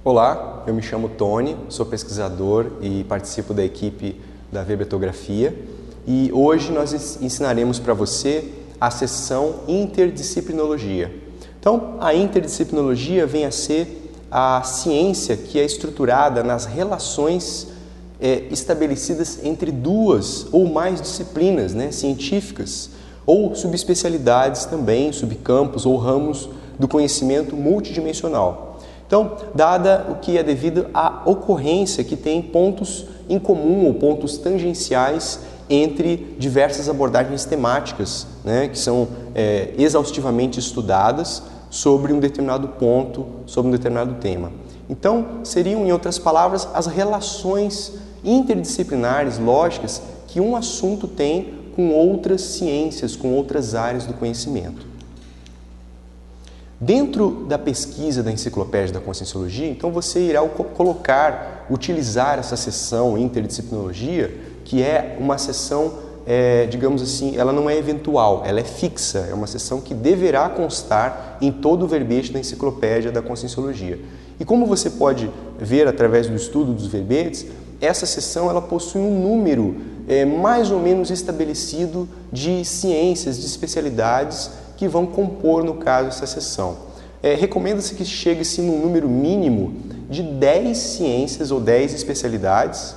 Olá, eu me chamo Tony, sou pesquisador e participo da equipe da Verbetografia e hoje nós ensinaremos para você a seção Interdisciplinologia. Então, a interdisciplinologia vem a ser a ciência que é estruturada nas relações estabelecidas entre duas ou mais disciplinas científicas ou subespecialidades também, subcampos ou ramos do conhecimento multidimensional. Então, dada o que é devido à ocorrência que tem pontos em comum ou pontos tangenciais entre diversas abordagens temáticas, que são exaustivamente estudadas sobre um determinado ponto, sobre um determinado tema. Então, seriam, em outras palavras, as relações interdisciplinares, lógicas, que um assunto tem com outras ciências, com outras áreas do conhecimento. Dentro da pesquisa da Enciclopédia da Conscienciologia, então você irá utilizar essa seção Interdisciplinologia, que é uma seção, digamos assim, ela não é eventual, ela é fixa, é uma seção que deverá constar em todo o verbete da Enciclopédia da Conscienciologia. E como você pode ver através do estudo dos verbetes, essa seção ela possui um número mais ou menos estabelecido de ciências, de especialidades que vão compor, no caso, essa seção. Recomenda-se que chegue-se num número mínimo de 10 ciências ou 10 especialidades,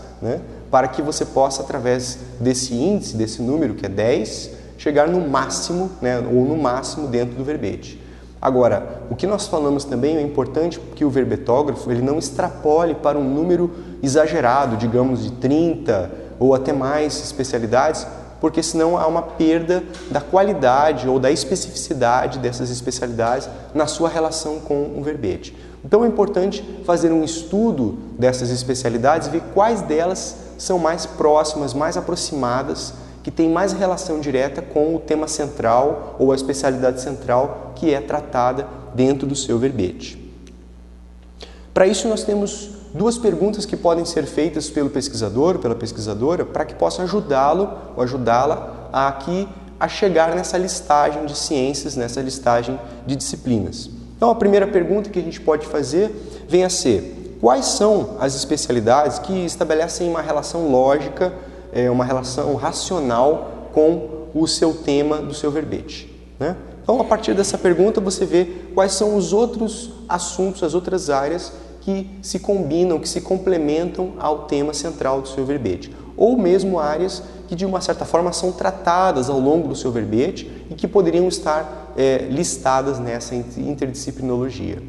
para que você possa, através desse índice, desse número, que é 10, chegar no máximo, ou no máximo dentro do verbete. Agora, o que nós falamos também é importante que o verbetógrafo ele não extrapole para um número exagerado, digamos, de 30 ou até mais especialidades, porque senão há uma perda da qualidade ou da especificidade dessas especialidades na sua relação com o verbete. Então é importante fazer um estudo dessas especialidades e ver quais delas são mais próximas, mais aproximadas, que têm mais relação direta com o tema central ou a especialidade central que é tratada dentro do seu verbete. Para isso nós temos duas perguntas que podem ser feitas pelo pesquisador, pela pesquisadora, para que possa ajudá-lo ou ajudá-la a chegar nessa listagem de ciências, nessa listagem de disciplinas. Então, a primeira pergunta que a gente pode fazer vem a ser: quais são as especialidades que estabelecem uma relação lógica, uma relação racional com o seu tema do seu verbete, Então, a partir dessa pergunta, você vê quais são os outros assuntos, as outras áreas que se combinam, que se complementam ao tema central do seu verbete. Ou mesmo áreas que, de uma certa forma, são tratadas ao longo do seu verbete e que poderiam estar listadas nessa interdisciplinologia.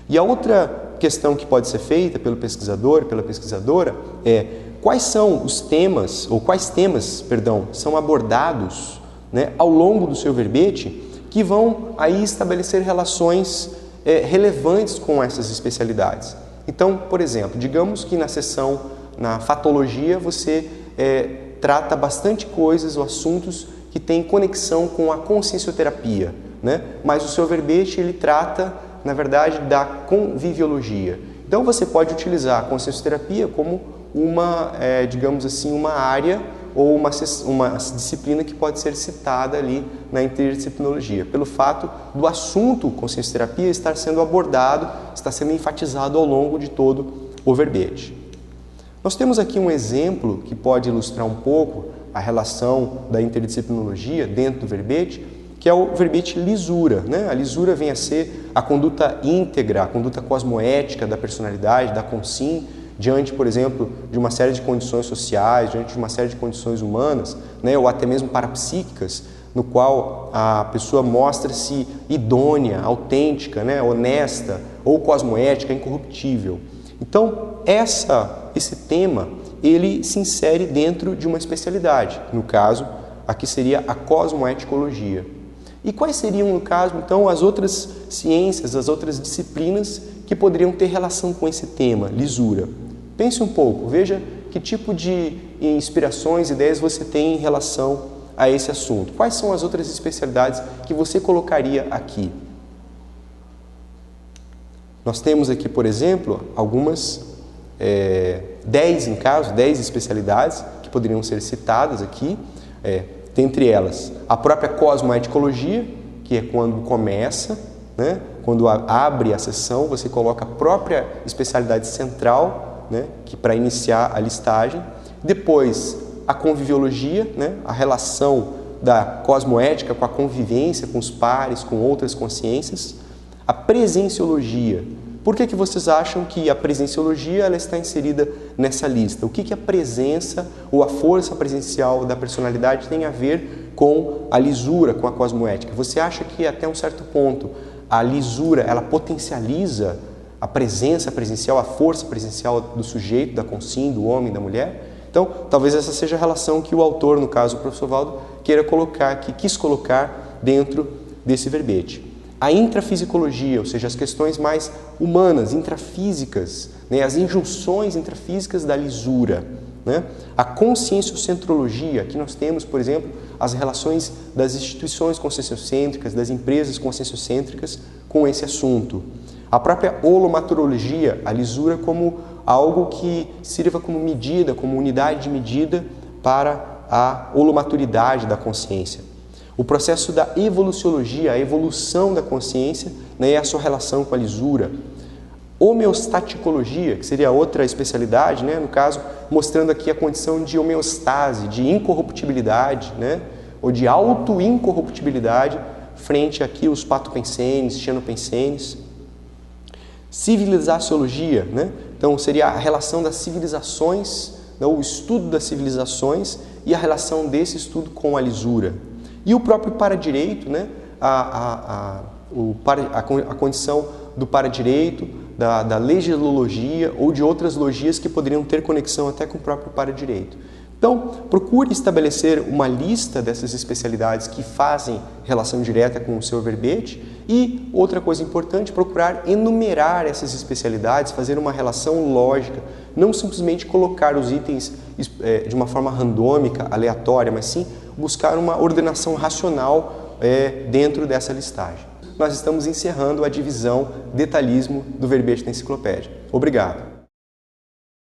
E a outra questão que pode ser feita pelo pesquisador, pela pesquisadora, é quais são os temas, ou quais temas, são abordados ao longo do seu verbete que vão aí estabelecer relações relevantes com essas especialidades. Então, por exemplo, digamos que na fatologia, você trata bastante coisas ou assuntos que têm conexão com a consciencioterapia, mas o seu verbete ele trata, na verdade, da conviviologia. Então, você pode utilizar a consciencioterapia como uma, digamos assim, uma área ou uma disciplina que pode ser citada ali na interdisciplinologia, pelo fato do assunto consciencioterapia estar sendo abordado, está sendo enfatizado ao longo de todo o verbete. Nós temos aqui um exemplo que pode ilustrar um pouco a relação da interdisciplinologia dentro do verbete, que é o verbete lisura. A lisura vem a ser a conduta íntegra, a conduta cosmoética da personalidade, da consciência, diante, por exemplo, de uma série de condições sociais, diante de uma série de condições humanas, ou até mesmo parapsíquicas, no qual a pessoa mostra-se idônea, autêntica, honesta ou cosmoética, incorruptível. Então, esse tema, ele se insere dentro de uma especialidade. No caso, aqui seria a cosmoeticologia. E quais seriam, no caso, então, as outras ciências, as outras disciplinas que poderiam ter relação com esse tema, lisura? Pense um pouco, veja que tipo de inspirações, ideias você tem em relação a esse assunto. Quais são as outras especialidades que você colocaria aqui? Nós temos aqui, por exemplo, algumas, 10 especialidades que poderiam ser citadas aqui, dentre elas a própria cosmoeticologia, que é quando começa, quando abre a sessão, você coloca a própria especialidade central, né, que para iniciar a listagem. Depois, a conviviologia, né, a relação da cosmoética com a convivência, com os pares, com outras consciências. A presenciologia. Por que vocês acham que a presenciologia ela está inserida nessa lista? O que a presença ou a força presencial da personalidade tem a ver com a lisura, com a cosmoética? Você acha que até um certo ponto a lisura ela potencializa a presença presencial, a força presencial do sujeito, da consciência, do homem, da mulher? Então, talvez essa seja a relação que o autor, no caso o professor Valdo, quis colocar dentro desse verbete. A intrafisicologia, ou seja, as questões mais humanas, intrafísicas, né, as injunções intrafísicas da lisura. Né? A conscienciocentrologia, aqui nós temos, por exemplo, as relações das instituições conscienciocêntricas, das empresas conscienciocêntricas com esse assunto. A própria holomaturologia, a lisura como algo que sirva como medida, como unidade de medida para a holomaturidade da consciência. O processo da evoluciologia, a evolução da consciência, né, e a sua relação com a lisura. Homeostaticologia, que seria outra especialidade, né, no caso, mostrando aqui a condição de homeostase, de incorruptibilidade, né, ou de auto-incorruptibilidade, frente aqui os patopensenes, xenopensenes. Civilizaciologia, né, então seria a relação das civilizações, né, o estudo das civilizações e a relação desse estudo com a lisura. E o próprio paradireito, né, a condição do paradireito, da legislologia ou de outras logias que poderiam ter conexão até com o próprio paradireito. Então, procure estabelecer uma lista dessas especialidades que fazem relação direta com o seu verbete e, outra coisa importante, procurar enumerar essas especialidades, fazer uma relação lógica, não simplesmente colocar os itens de uma forma randômica, aleatória, mas sim buscar uma ordenação racional dentro dessa listagem. Nós estamos encerrando a divisão detalhismo do verbete da enciclopédia. Obrigado.